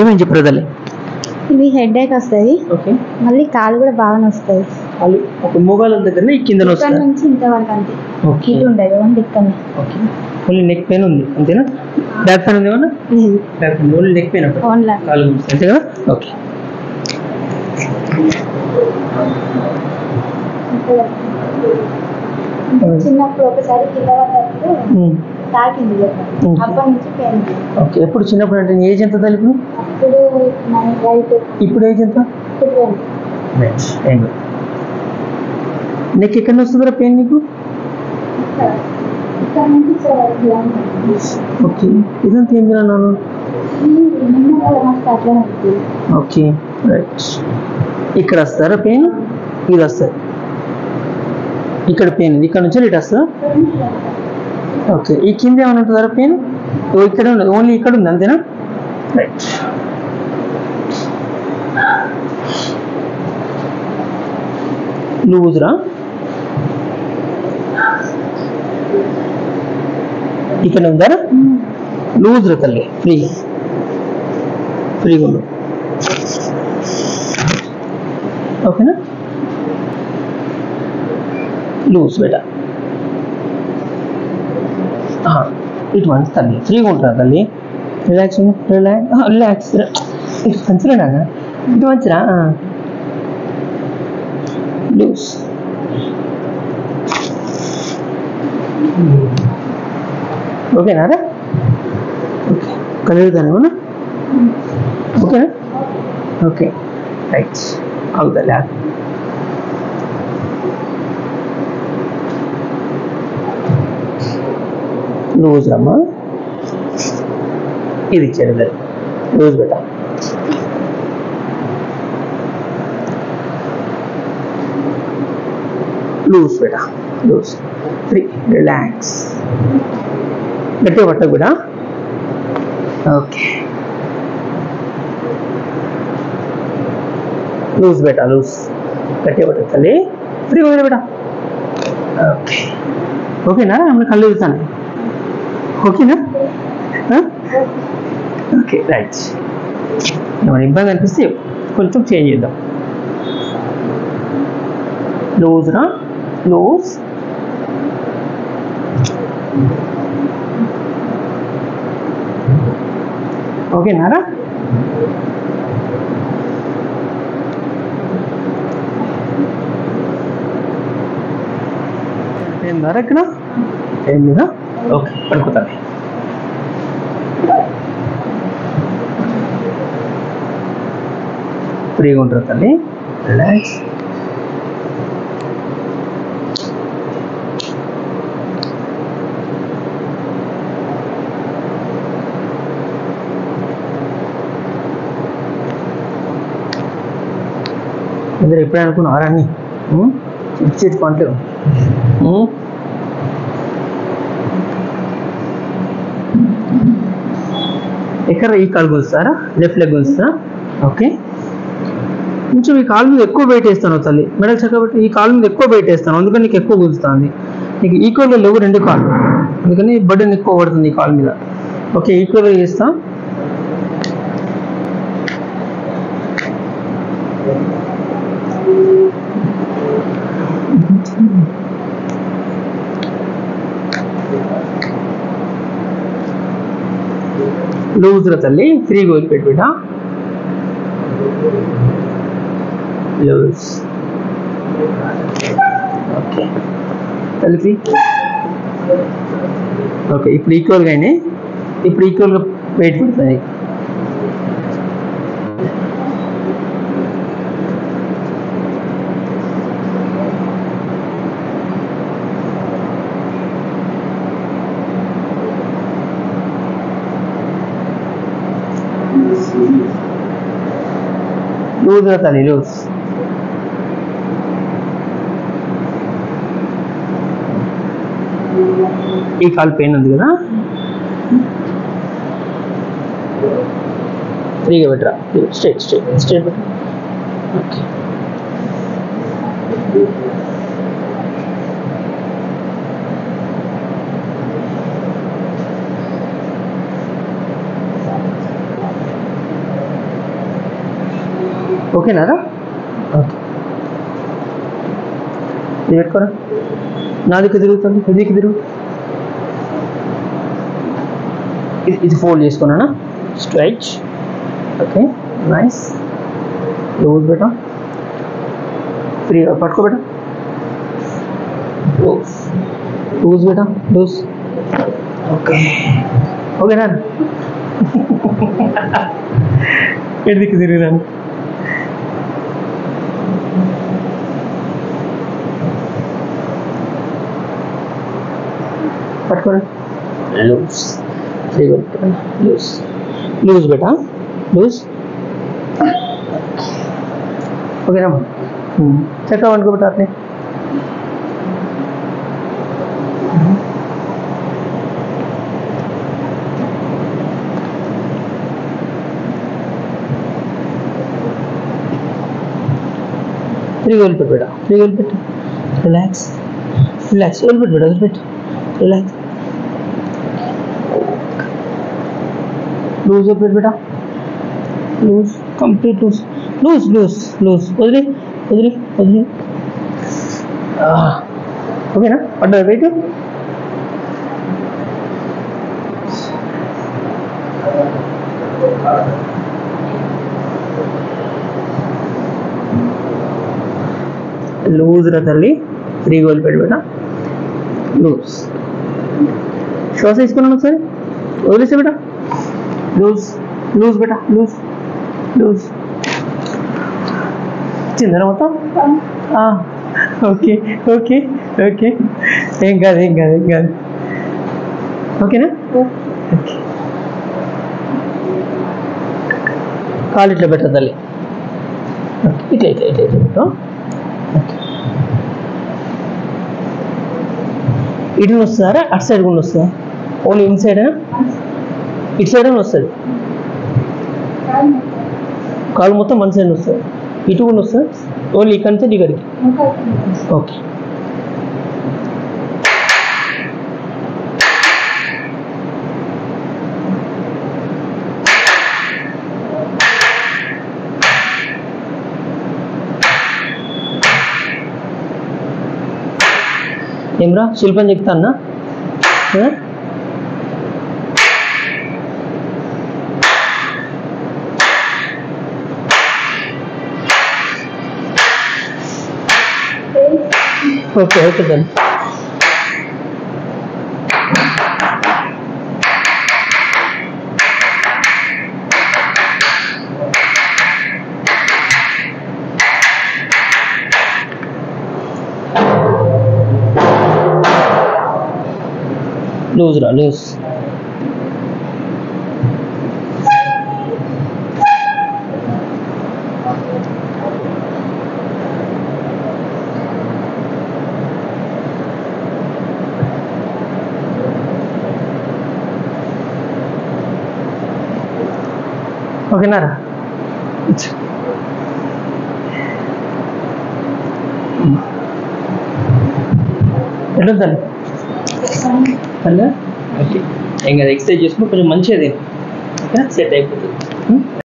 ఏమేమి చెప్పారు తల్లి? ఇవి హెడేక్ వస్తుంది, ఓకే. మళ్ళీ కాలు కూడా బాగానే వస్తుంది. ఒక మోగాల దగ్గర కింద ఇక్కడ నుంచి ఇంతవరకు అంతే. ఇది ఉండదు ఓన్లీ ఇక్కడనే. ఓకే. ఓన్లీ నెక్ పెయిన్ ఉంది అంతేనా? బ్యాక్ పెయిన్ ఉంది ఏమన్నా? Back pain only neck pain only కాలు అంతే కదా? ఓకే. చిన్నప్పుడు ఒకసారి కింద పడ్డప్పుడు తాకింది, అప్పటి నుంచి పెయిన్. ఓకే. ఎప్పుడు చిన్నప్పుడు అంటే ఏజ్ ఎంత తల్లి ఇప్పుడు? అప్పుడు ఇప్పుడు ఏజ్ ఎంత? నెక్ ఎక్కడ వస్తుందా పెయిన్ నీకు? ఓకే. ఇదంతా ఏం తిన్నాను? Okay right. ఇక్కడ వస్తారా పెయిన్? ఇది వస్తుంది ఇక్కడ పెయిన్, ఇక్కడ నుంచి ఇటు వస్తుందా? ఓకే. ఈ కింద ఏమైనా ఉంటుందా పెయిన్? ఇక్కడ ఉండదు, ఓన్లీ ఇక్కడ ఉంది అంతేనా? రైట్. లూజ్ రా, ఇక్కడ ఉందా? లూజ్ రా తల్లి, ఫ్రీగా ఉండు. ఓకేనా? లూజ్ బేటా. ఇటు మంచి తల్లి, ఫ్రీగా ఉంటుందా తల్లి? Relax relax. ఇటు మంచిగా ఇటు మంచిరా. లూజ్. ఓకేనా రా? ఓకే. కలుగుతాను ఏమన్నా? ఓకేనా? Okay right. అవుతా లూజ్ రమ్మా. ఇది ఇచ్చారు లూజ్ బేటా. లూజ్ బేటా, లూజ్. Free, relax. గట్టిగా పట్ట కూడా. ఓకే. లూజ్ బేటా, లూజ్. గట్టిగా పట్ట తల్లి, ఫ్రీగా ఉంది బేటా. ఓకే. ఓకేనా? మనం కళ్ళు వెళ్తాను. ఓకేనా? Okay right. ఏమైనా ఇబ్బంది అనిపిస్తే కొంచెం చేంజ్ చేద్దాం. లూజ్ రా, లూజ్. ఓకేనారా? ఏందారా ఇక్కడ? ఏం లేదా? ఓకే, పడుకుతాను. ఫ్రీగా ఉంటారు తల్లి, రిలాక్స్. అందరు ఎప్పుడే అనుకున్నారా అన్ని ఇచ్చేది పంటలు? ఎక్కడ? ఈ కాలు గుంచుతారా? లెఫ్ట్ లెగ్ గుంచుతారా? ఓకే. కొంచెం ఈ కాలు మీద ఎక్కువ వెయిట్ వేస్తాను తల్లి, మెడల్ చక్కబెట్టి ఈ కాలు మీద ఎక్కువ వెయిట్ వేస్తాను, అందుకని నీకు ఎక్కువ గుంజుతుంది. నీకు ఈక్వల్గా లేవు రెండు కాళ్ళు, అందుకని బర్డెన్ ఎక్కువ పడుతుంది ఈ కాలు మీద. ఓకే, ఈక్వల్గా చేస్తా. లూజ్ రా తల్లి, ఫ్రీగా వదిలిపెట్టి బిడ్డ. లూజ్. ఓకే తల్లి. ఓకే, ఇప్పుడు ఈక్వల్గా అయినాయి. ఇప్పుడు ఈక్వల్గా వెయిట్ పెడుతుంది. లూజ్ రా తల్లి, లూజ్. ఈ కాలు పెయిన్ ఉంది కదా, ఫ్రీగా పెట్టరా. స్ట్రైట్ స్ట్రైట్ స్ట్రైట్ పెట్టరా. ఓకే. ఓకేనారా? ఓకే, ఇది పెట్టుకోరా. నా దిక్కు తిరుగుతుంది, దిక్కు తిరుగు. ఇది ఫోల్డ్ చేసుకున్నానా? స్ట్రైట్. Okay, nice. లూజ్ బేటా, ఫ్రీగా పట్టుకో బేటా. లూజ్ బేటా, లూజ్. ఓకే, ఓకేనా? ఎటు దిక్కు తిరిగినాను. పట్టుకోండి. లూజ్, ఫ్రీగా పట్టుకోండి. లూజ్, లూజ్ బేటా, లూజ్. ఓకేనా? చక్కగా వండుకోబెట్టా అట్లే. ఫ్రీగా వదిలిపెట్టు బేటా, ఫ్రీగా వదిలిపెట్టు. Relax, relax. వదిలిపెట్టు బేటా, వదిలిపెట్టు. రిలాక్స్. లూజ్ వదిలిపెట్టు బేటా, loose, complete loose. Loose loose loose. వదిలి వదిలి వదిలి. ఓకేనా? పడ్డా వెయిట్. లూజ్ రా తల్లి, ఫ్రీగా వదిలిపెట్టు బేటా. లూజ్. శ్వాస తీసుకున్నాను ఒకసారి, వదిలేసే బేటా. లూజ్, లూజ్ బేటా, లూజ్, లూజ్. చిందన మొత్తం. ఓకే ఓకే ఓకే, ఏం కాదు ఏం కాదు ఏం కాదు. ఓకేనా? ఓకే, కాలు ఇట్లా పెట్ట తల్లి. ఇట్లా ఇట్లా ఇట్లా ఇట్లా పెట్టు. ఇటు వస్తుందా? అటు సైడ్ కూడా వస్తుందా? Only in side? ఇటు సైడ్ అని వస్తుంది. కాలు మొత్తం మన సైడ్ వస్తుంది. ఇటు కూడా వస్తుంది. ఓన్లీ ఇక్కడి నుంచి ఇక్కడికి. ఓకే, ఏమ్రా శిల్పం చెప్తా అన్నా? ఓకే ఓకే దాన్ని. లూజ్ రా, లూజ్. ఓకేనారా? ఎట్లా తల్లి? ఓకే, ఏం కదా, ఎక్సర్సైజ్ చేసుకుని కొంచెం మంచిగా తిను. ఓకే, సెట్ అయిపోతుంది.